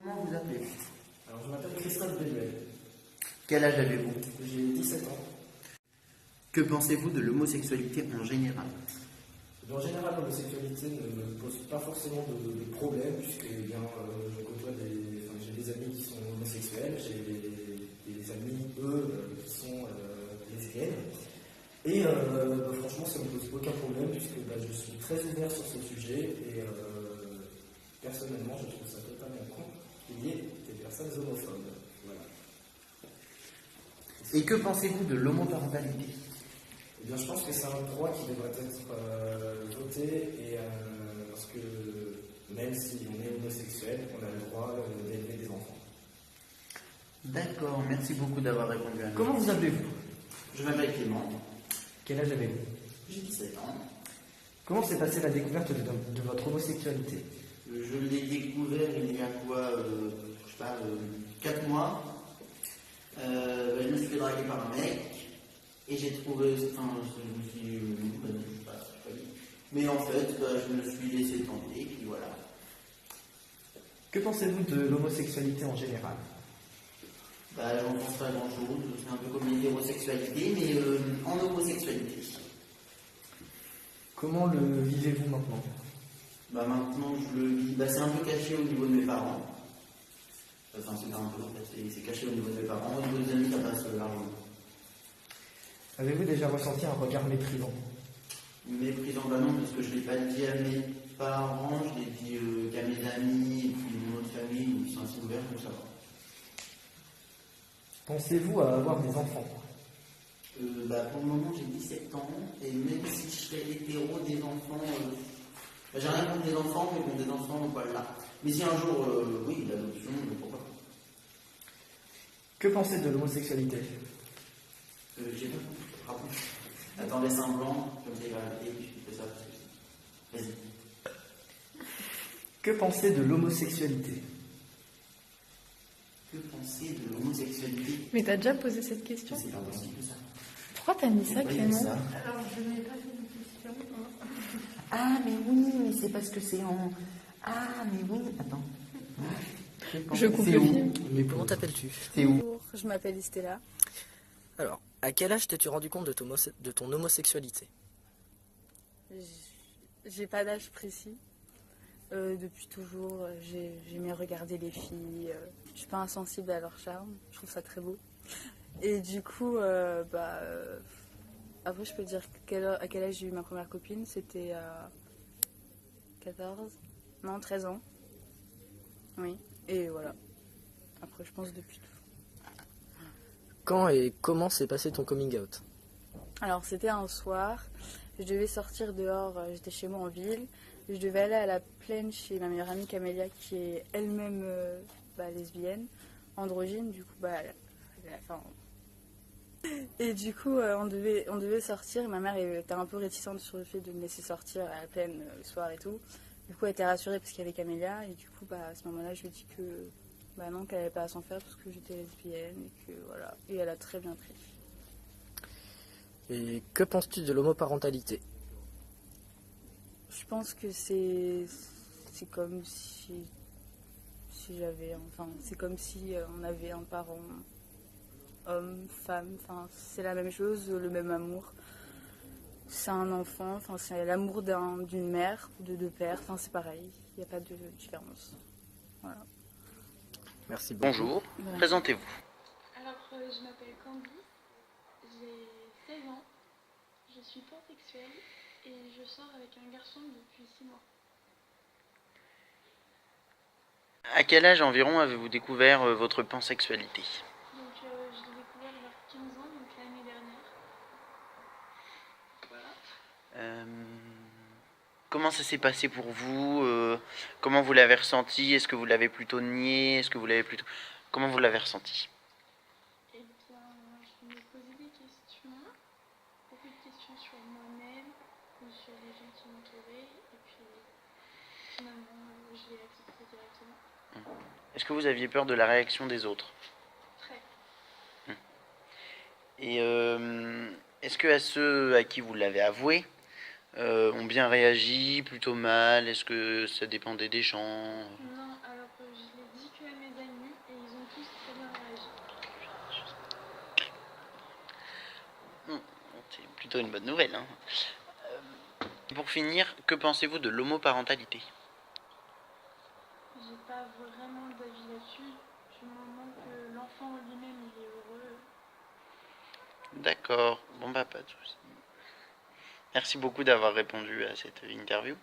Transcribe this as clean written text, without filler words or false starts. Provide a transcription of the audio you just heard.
Comment vous appelez-vous? Alors, je m'appelle Christophe Belluel. Quel âge avez-vous? J'ai 17 ans. Que pensez-vous de l'homosexualité en général? En général, l'homosexualité ne me pose pas forcément de problème, puisque je côtoie j'ai des amis qui sont homosexuels, j'ai des amis, eux, qui sont lesbiennes. Et franchement, ça ne me pose aucun problème, puisque je suis très ouvert sur ce sujet, et personnellement, je trouve ça totalement con qu'il y ait des personnes homophobes. Voilà. Et que pensez-vous de l'homoparentalité? Eh bien, je pense que c'est un droit qui devrait être voté, parce que même si on est homosexuel, on a le droit d'élever des enfants. D'accord, merci beaucoup d'avoir répondu à nous. Comment vous appelez-vous? Je m'appelle Clément, Quel âge avez-vous? j'ai 17 ans. Comment s'est passée la découverte de votre homosexualité? Je l'ai découvert il y a quoi, 4 mois. Je me suis fait draguer par un mec et j'ai trouvé, je me suis, je sais pas, mais en fait, je me suis laissé tenter et puis voilà. Que pensez-vous de l'homosexualité en général? J'en pense pas grand-chose, c'est un peu comme l'hétérosexualité, mais en homosexualité. Comment le vivez-vous maintenant? Maintenant, je le vis, c'est un peu caché au niveau de mes parents. Enfin, c'est pas un peu, en fait, c'est caché au niveau de mes parents. Au niveau des amis, ça passe largement. Avez-vous déjà ressenti un regard méprisant? Méprisant, non, parce que je ne l'ai pas dit à mes parents, je l'ai dit qu'à mes amis, et puis mon autre famille, où ils sont assez ouverts, pour ça va. Pensez-vous à avoir des enfants? Pour le moment, j'ai 17 ans, et même si je serais hétéro, des enfants, j'ai rien contre des enfants, mais bon, des enfants, voilà. Mais si un jour, oui, l'adoption, pourquoi pas. Que pensez de l'homosexualité? J'ai pas compris. Pardon. Attends, laisse un blanc, comme ça il va arrêter, et puis je fais ça parce que vas-y. Que pensez de l'homosexualité? Que penser de l'homosexualité? Mais t'as déjà posé cette question? C'est pas possible ça. Pourquoi t'as mis ça, Clément? Alors, je n'ai pas fait de question. Ah, mais oui, mais c'est parce que c'est en... Ah, mais oui, attends. Je coupe C'est le où? film. Mais comment t'appelles-tu? C'est où? Bonjour, je m'appelle Estella. Alors, à quel âge t'es-tu rendu compte de ton homosexualité? J'ai pas d'âge précis. Depuis toujours, j'aimais regarder les filles. Je suis pas insensible à leur charme. Je trouve ça très beau. Et du coup, après, je peux dire à quel âge j'ai eu ma première copine. C'était à 13 ans. Oui, et voilà. Après, je pense depuis tout. Quand et comment s'est passé ton coming out? Alors, c'était un soir. Je devais sortir dehors. J'étais chez moi en ville. Je devais aller à la plaine chez ma meilleure amie Camélia, qui est elle-même lesbienne, androgyne. Du coup, et du coup, on devait sortir. Ma mère était un peu réticente sur le fait de me laisser sortir à la plaine le soir et tout. Du coup, elle était rassurée parce qu'il y avait Camélia. Et du coup, à ce moment-là, je lui ai dit que non, qu'elle n'avait pas à s'en faire parce que j'étais lesbienne. Et que voilà. Et elle a très bien pris. Et que penses-tu de l'homoparentalité? Je pense que c'est comme si j'avais... Enfin, c'est comme si on avait un parent homme, femme. Enfin, c'est la même chose, le même amour. C'est un enfant, enfin, c'est l'amour d'une mère, de deux pères. Enfin, c'est pareil, il n'y a pas de différence. Voilà. Merci beaucoup. Bonjour, Voilà. présentez-vous. Alors, je m'appelle Candy, j'ai 16 ans, je suis pansexuelle et je sors avec un garçon depuis 6 mois. À quel âge environ avez-vous découvert votre pansexualité? Donc, je l'ai découvert vers 15 ans, donc l'année dernière. Voilà. Comment ça s'est passé pour vous? Comment vous l'avez ressenti? Est-ce que vous l'avez plutôt nié? Est-ce que vous l'avez plutôt... Comment vous l'avez ressenti? Eh bien, je me posais des questions, beaucoup de questions sur moi-même ou sur les gens qui m'entouraient, et puis finalement, je l'ai accepté directement. Est-ce que vous aviez peur de la réaction des autres? Très. Et est-ce que à ceux à qui vous l'avez avoué ont bien réagi, plutôt mal? Est-ce que ça dépendait des gens? Non, alors je l'ai dit qu'à mes plutôt une bonne nouvelle. Hein. Pour finir, que pensez-vous de l'homoparentalité? J'ai pas vraiment d'avis là-dessus, du moment que l'enfant lui-même il est heureux. D'accord, bon bah pas de soucis. Merci beaucoup d'avoir répondu à cette interview.